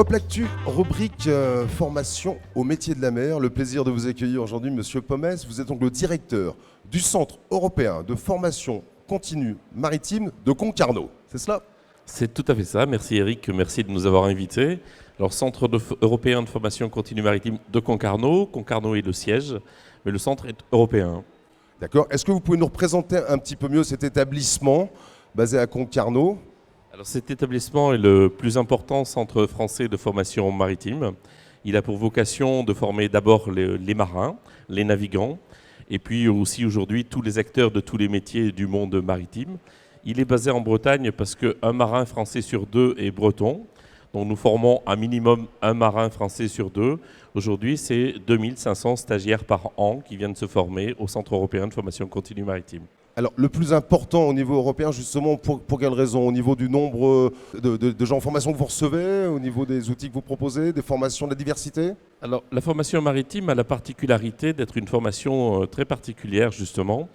Hop l'actu, rubrique formation au métier de la mer. Le plaisir de vous accueillir aujourd'hui, Monsieur Pomès. Vous êtes donc le directeur du Centre européen de formation continue maritime de Concarneau. C'est cela? C'est tout à fait ça. Merci Eric, merci de nous avoir invités. Alors, Centre européen de formation continue maritime de Concarneau. Concarneau est le siège, mais le centre est européen. D'accord. Est-ce que vous pouvez nous représenter un petit peu mieux cet établissement basé à Concarneau? Alors, cet établissement est le plus important centre français de formation maritime. Il a pour vocation de former d'abord les marins, les navigants, et puis aussi aujourd'hui tous les acteurs de tous les métiers du monde maritime. Il est basé en Bretagne parce qu'un marin français sur deux est breton. Donc nous formons un minimum un marin français sur deux. Aujourd'hui, c'est 2500 stagiaires par an qui viennent se former au Centre européen de formation continue maritime. Alors, le plus important au niveau européen, justement, pour quelle raison? Au niveau du nombre de gens en formation que vous recevez, au niveau des outils que vous proposez, des formations, de la diversité? Alors, la formation maritime a la particularité d'être une formation très particulière, justement,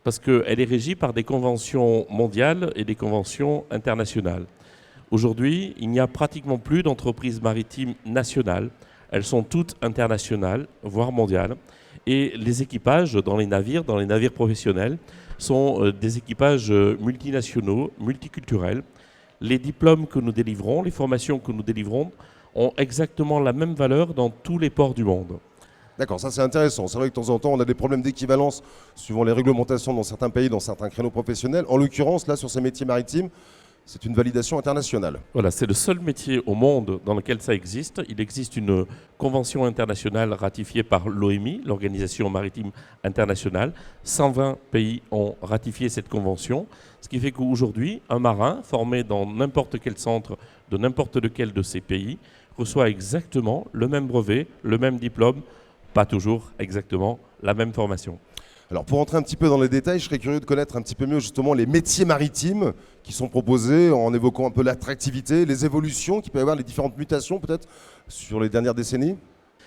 parce qu'elle est régie par des conventions mondiales et des conventions internationales. Aujourd'hui, il n'y a pratiquement plus d'entreprises maritimes nationales. Elles sont toutes internationales, voire mondiales. Et les équipages dans les navires professionnels, sont des équipages multinationaux, multiculturels. Les diplômes que nous délivrons, les formations que nous délivrons ont exactement la même valeur dans tous les ports du monde. D'accord, ça c'est intéressant. C'est vrai que de temps en temps, on a des problèmes d'équivalence suivant les réglementations dans certains pays, dans certains créneaux professionnels. En l'occurrence, là, sur ces métiers maritimes, c'est une validation internationale. Voilà, c'est le seul métier au monde dans lequel ça existe. Il existe une convention internationale ratifiée par l'OMI, l'Organisation maritime internationale. 120 pays ont ratifié cette convention, ce qui fait qu'aujourd'hui, un marin formé dans n'importe quel centre de n'importe lequel de ces pays reçoit exactement le même brevet, le même diplôme, pas toujours exactement la même formation. Alors pour entrer un petit peu dans les détails, je serais curieux de connaître un petit peu mieux justement les métiers maritimes qui sont proposés en évoquant un peu l'attractivité, les évolutions qui peuvent y avoir, les différentes mutations peut-être sur les dernières décennies.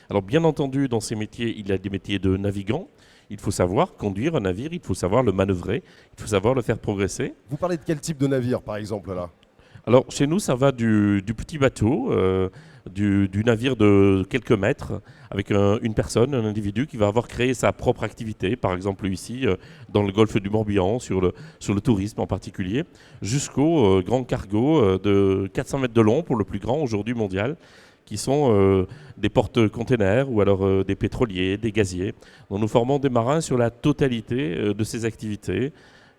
Alors bien entendu, dans ces métiers, il y a des métiers de navigants. Il faut savoir conduire un navire, il faut savoir le manœuvrer, il faut savoir le faire progresser. Vous parlez de quel type de navire par exemple là? Alors chez nous, ça va du petit bateau, du navire de quelques mètres, avec une personne, un individu qui va avoir créé sa propre activité, par exemple ici, dans le golfe du Morbihan, sur le tourisme en particulier, jusqu'au grand cargo de 400 mètres de long pour le plus grand aujourd'hui mondial, qui sont des porte-containers ou alors des pétroliers, des gaziers. Donc nous formons des marins sur la totalité de ces activités,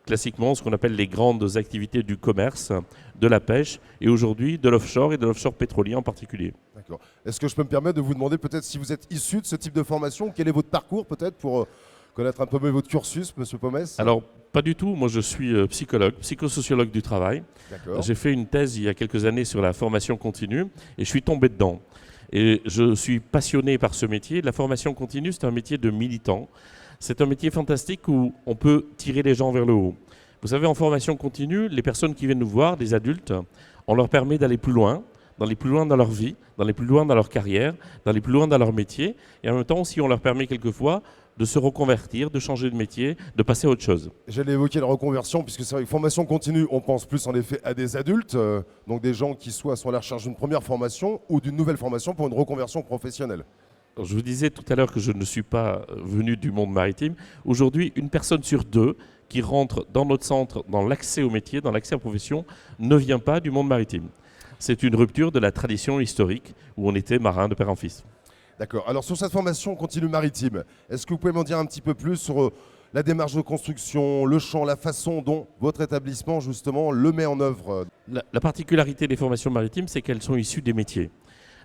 classiquement ce qu'on appelle les grandes activités du commerce, de la pêche et aujourd'hui de l'offshore et de l'offshore pétrolier en particulier. D'accord. Est-ce que je peux me permettre de vous demander peut-être si vous êtes issu de ce type de formation, quel est votre parcours peut-être pour connaître un peu mieux votre cursus, Monsieur Pomès? Alors, pas du tout. Moi, je suis psychologue, psychosociologue du travail. D'accord. J'ai fait une thèse il y a quelques années sur la formation continue et je suis tombé dedans. Et je suis passionné par ce métier. La formation continue, c'est un métier de militant. C'est un métier fantastique où on peut tirer les gens vers le haut. Vous savez, en formation continue, les personnes qui viennent nous voir, des adultes, on leur permet d'aller plus loin dans leur vie, d'aller plus loin dans leur carrière, d'aller plus loin dans leur métier. Et en même temps, si on leur permet quelquefois de se reconvertir, de changer de métier, de passer à autre chose. J'allais évoquer la reconversion, puisque c'est vrai que formation continue, on pense plus en effet à des adultes, donc des gens qui soit sont à la recherche d'une première formation ou d'une nouvelle formation pour une reconversion professionnelle. Alors, je vous disais tout à l'heure que je ne suis pas venu du monde maritime. Aujourd'hui, une personne sur deux qui rentre dans notre centre, dans l'accès au métier, dans l'accès à la profession, ne vient pas du monde maritime. C'est une rupture de la tradition historique où on était marin de père en fils. D'accord. Alors sur cette formation continue maritime, est-ce que vous pouvez m'en dire un petit peu plus sur la démarche de construction, le champ, la façon dont votre établissement justement le met en œuvre? La particularité des formations maritimes, c'est qu'elles sont issues des métiers.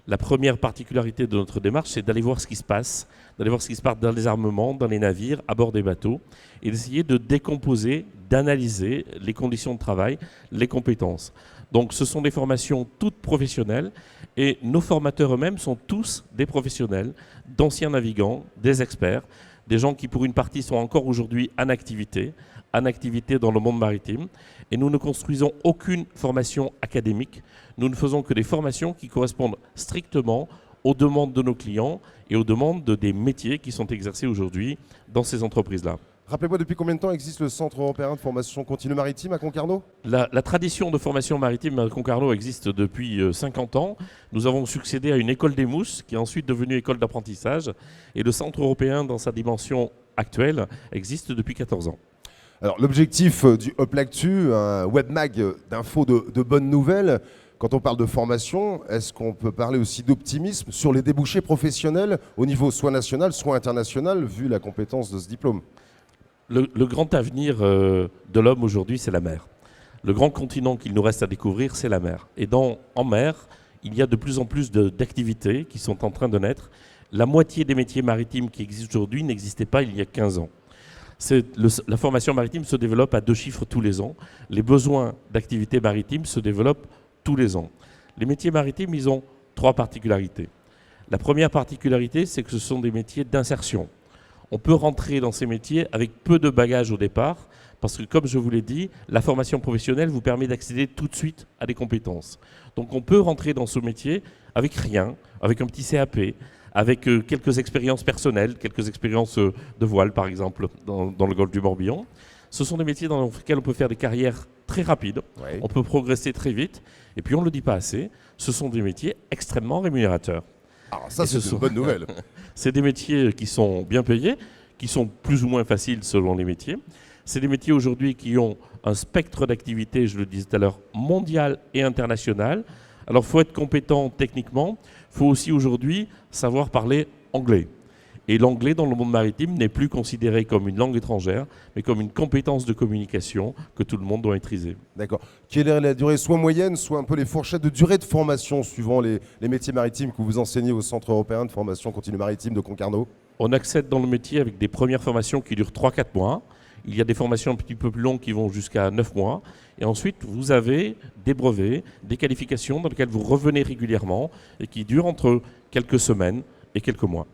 La première particularité de notre démarche, c'est d'aller voir ce qui se passe, dans les armements, dans les navires, à bord des bateaux, et d'essayer de décomposer, d'analyser les conditions de travail, les compétences. Donc ce sont des formations toutes professionnelles, et nos formateurs eux-mêmes sont tous des professionnels, d'anciens navigants, des experts, des gens qui pour une partie sont encore aujourd'hui en activité dans le monde maritime. Et nous ne construisons aucune formation académique. Nous ne faisons que des formations qui correspondent strictement aux demandes de nos clients et aux demandes des métiers qui sont exercés aujourd'hui dans ces entreprises-là. Rappelez-moi, depuis combien de temps existe le Centre européen de formation continue maritime à Concarneau? La tradition de formation maritime à Concarneau existe depuis 50 ans. Nous avons succédé à une école des mousses qui est ensuite devenue école d'apprentissage. Et le Centre européen, dans sa dimension actuelle, existe depuis 14 ans. Alors, l'objectif du Hop L'Actu, un webmag d'infos de bonnes nouvelles, quand on parle de formation, est-ce qu'on peut parler aussi d'optimisme sur les débouchés professionnels au niveau soit national, soit international, vu la compétence de ce diplôme? Le grand avenir de l'homme aujourd'hui, c'est la mer. Le grand continent qu'il nous reste à découvrir, c'est la mer. Et en mer, il y a de plus en plus d'activités qui sont en train de naître. La moitié des métiers maritimes qui existent aujourd'hui n'existaient pas il y a 15 ans. La formation maritime se développe à 2 chiffres tous les ans. Les besoins d'activités maritimes se développent tous les ans. Les métiers maritimes, ils ont 3 particularités. La première particularité, c'est que ce sont des métiers d'insertion. On peut rentrer dans ces métiers avec peu de bagages au départ, parce que comme je vous l'ai dit, la formation professionnelle vous permet d'accéder tout de suite à des compétences. Donc on peut rentrer dans ce métier avec rien, avec un petit CAP, avec quelques expériences personnelles, quelques expériences de voile par exemple, dans le golfe du Morbihan. Ce sont des métiers dans lesquels on peut faire des carrières très rapides, Oui. on peut progresser très vite, et puis on ne le dit pas assez, ce sont des métiers extrêmement rémunérateurs. Alors ça, Et c'est une bonne nouvelle. C'est des métiers qui sont bien payés, qui sont plus ou moins faciles selon les métiers. C'est des métiers aujourd'hui qui ont un spectre d'activité, je le disais tout à l'heure, mondial et international. Alors il faut être compétent techniquement, il faut aussi aujourd'hui savoir parler anglais. Et l'anglais dans le monde maritime n'est plus considéré comme une langue étrangère, mais comme une compétence de communication que tout le monde doit maîtriser. D'accord. Quelle est la durée, soit moyenne, soit un peu les fourchettes de durée de formation suivant les métiers maritimes que vous enseignez au Centre européen de formation continue maritime de Concarneau? On accède dans le métier avec des premières formations qui durent 3-4 mois. Il y a des formations un petit peu plus longues qui vont jusqu'à 9 mois. Et ensuite, vous avez des brevets, des qualifications dans lesquelles vous revenez régulièrement et qui durent entre quelques semaines et quelques mois.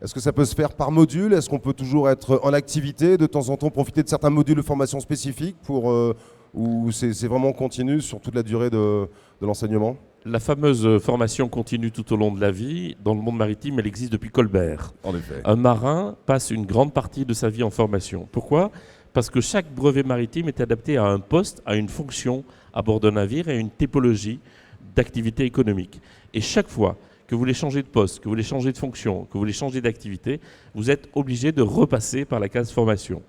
Est-ce que ça peut se faire par module? Est-ce qu'on peut toujours être en activité, de temps en temps profiter de certains modules de formation spécifiques ou c'est vraiment continu sur toute la durée de l'enseignement? La fameuse formation continue tout au long de la vie, dans le monde maritime, elle existe depuis Colbert. En effet. Un marin passe une grande partie de sa vie en formation. Pourquoi? Parce que chaque brevet maritime est adapté à un poste, à une fonction à bord d'un navire et à une typologie d'activité économique. Et chaque fois que vous voulez changer de poste, que vous voulez changer de fonction, que vous voulez changer d'activité, vous êtes obligé de repasser par la case formation.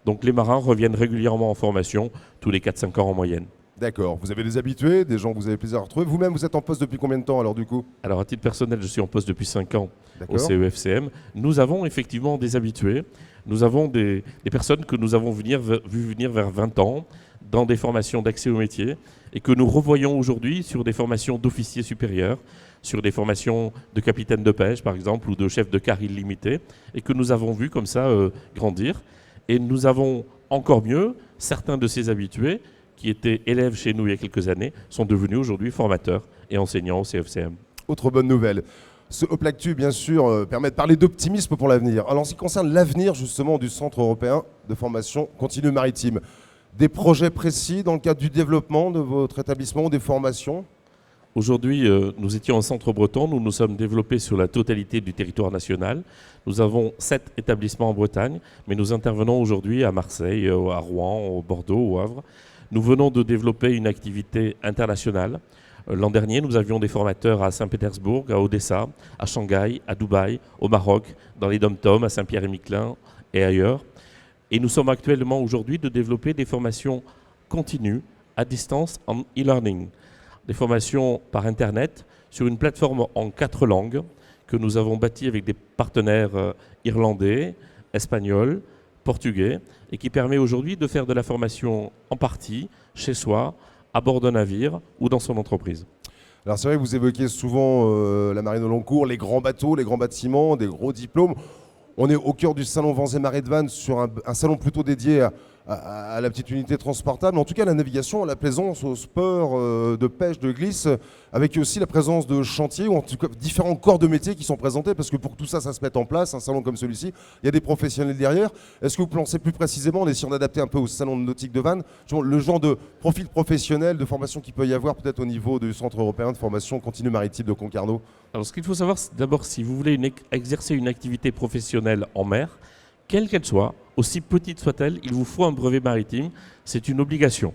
Donc les marins reviennent régulièrement en formation, tous les 4-5 ans en moyenne. D'accord. Vous avez des habitués, des gens que vous avez plaisir à retrouver. Vous-même, vous êtes en poste depuis combien de temps alors du coup? Alors à titre personnel, je suis en poste depuis 5 ans au D'accord. CEFCM. Nous avons effectivement des habitués. Nous avons des personnes que nous avons vu venir vers 20 ans dans des formations d'accès au métier et que nous revoyons aujourd'hui sur des formations d'officiers supérieurs, sur des formations de capitaine de pêche par exemple ou de chef de car illimité et que nous avons vu comme ça grandir. Et nous avons encore mieux, certains de ces habitués qui étaient élèves chez nous il y a quelques années sont devenus aujourd'hui formateurs et enseignants au CFCM. Autre bonne nouvelle. Ce Hop L'Actu, bien sûr, permet de parler d'optimisme pour l'avenir. Alors, en ce qui concerne l'avenir, justement, du Centre européen de formation continue maritime, des projets précis dans le cadre du développement de votre établissement, des formations? Aujourd'hui, nous étions en centre breton, nous nous sommes développés sur la totalité du territoire national. Nous avons 7 établissements en Bretagne, mais nous intervenons aujourd'hui à Marseille, à Rouen, au Bordeaux, au Havre. Nous venons de développer une activité internationale. L'an dernier, nous avions des formateurs à Saint-Pétersbourg, à Odessa, à Shanghai, à Dubaï, au Maroc, dans les Dom-Tom, à Saint-Pierre-et-Miquelon et ailleurs. Et nous sommes actuellement aujourd'hui de développer des formations continues à distance en e-learning. Des formations par Internet sur une plateforme en 4 langues que nous avons bâtie avec des partenaires irlandais, espagnols, portugais et qui permet aujourd'hui de faire de la formation en partie chez soi, à bord d'un navire ou dans son entreprise. Alors c'est vrai que vous évoquez souvent la marine au long cours, les grands bateaux, les grands bâtiments, des gros diplômes. On est au cœur du salon Vents et Marées de Vannes, sur un salon plutôt dédié à la petite unité transportable, en tout cas à la navigation, à la plaisance, au sport de pêche, de glisse, avec aussi la présence de chantiers ou en tout cas différents corps de métiers qui sont présentés, parce que pour que tout ça, ça se mette en place, un salon comme celui-ci, il y a des professionnels derrière. Est-ce que vous pensez plus précisément, en essayant d'adapter un peu au salon de nautique de Vannes, le genre de profil professionnel, de formation qu'il peut y avoir peut-être au niveau du Centre européen de formation continue maritime de Concarneau? Alors ce qu'il faut savoir, c'est d'abord si vous voulez exercer une activité professionnelle en mer, quelle qu'elle soit, aussi petite soit-elle, il vous faut un brevet maritime. C'est une obligation.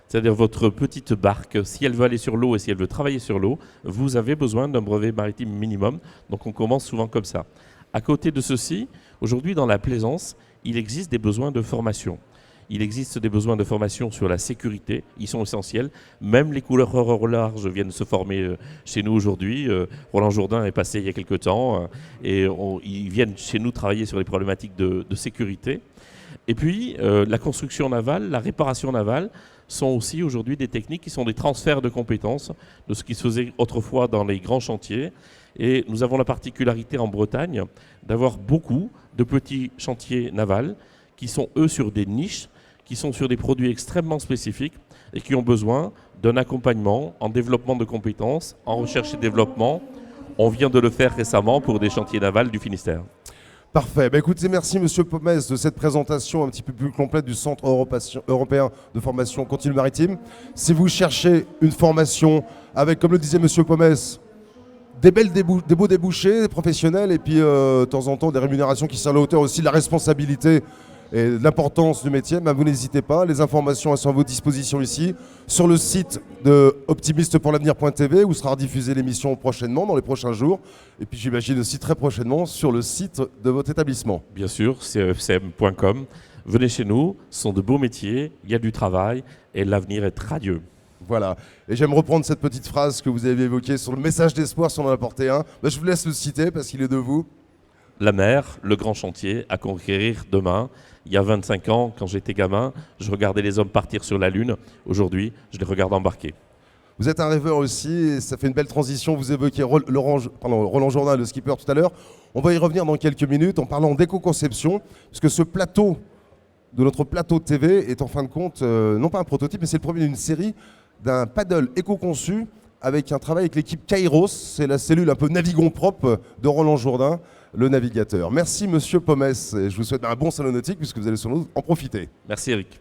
C'est-à-dire votre petite barque, si elle veut aller sur l'eau et si elle veut travailler sur l'eau, vous avez besoin d'un brevet maritime minimum. Donc on commence souvent comme ça. À côté de ceci, aujourd'hui dans la plaisance, il existe des besoins de formation. Il existe des besoins de formation sur la sécurité, ils sont essentiels. Même les couleurs au large viennent se former chez nous aujourd'hui. Roland Jourdain est passé il y a quelques temps et ils viennent chez nous travailler sur les problématiques de sécurité. Et puis la construction navale, la réparation navale sont aussi aujourd'hui des techniques qui sont des transferts de compétences de ce qui se faisait autrefois dans les grands chantiers. Et nous avons la particularité en Bretagne d'avoir beaucoup de petits chantiers navals qui sont eux sur des niches, qui sont sur des produits extrêmement spécifiques et qui ont besoin d'un accompagnement en développement de compétences, en recherche et développement. On vient de le faire récemment pour des chantiers navals du Finistère. Parfait. Écoutez, merci Monsieur Pomès de cette présentation un petit peu plus complète du Centre européen de formation continue maritime. Si vous cherchez une formation avec, comme le disait Monsieur Pomès, des beaux débouchés professionnels et puis de temps en temps des rémunérations qui sont à la hauteur aussi de la responsabilité et de l'importance du métier, vous n'hésitez pas. Les informations elles sont à votre disposition ici sur le site de optimistepourlavenir.tv où sera diffusée l'émission prochainement, dans les prochains jours. Et puis j'imagine aussi très prochainement sur le site de votre établissement. Bien sûr, c'est efcm.com. Venez chez nous, ce sont de beaux métiers, il y a du travail et l'avenir est radieux. Voilà. Et j'aime reprendre cette petite phrase que vous avez évoquée sur le message d'espoir, si on en a apporté un. Je vous laisse le citer parce qu'il est de vous. La mer, le grand chantier à conquérir demain. Il y a 25 ans, quand j'étais gamin, je regardais les hommes partir sur la Lune. Aujourd'hui, je les regarde embarquer. Vous êtes un rêveur aussi, et ça fait une belle transition. Vous évoquiez Roland Jourdain, le skipper, tout à l'heure. On va y revenir dans quelques minutes en parlant d'éco-conception, puisque ce plateau de notre plateau de TV est en fin de compte, non pas un prototype, mais c'est le premier d'une série d'un paddle éco-conçu avec un travail avec l'équipe Kairos. C'est la cellule un peu navigons propre de Roland Jourdain, le navigateur. Merci Monsieur Pomès et je vous souhaite un bon salon nautique puisque vous allez sans doute en profiter. Merci Eric.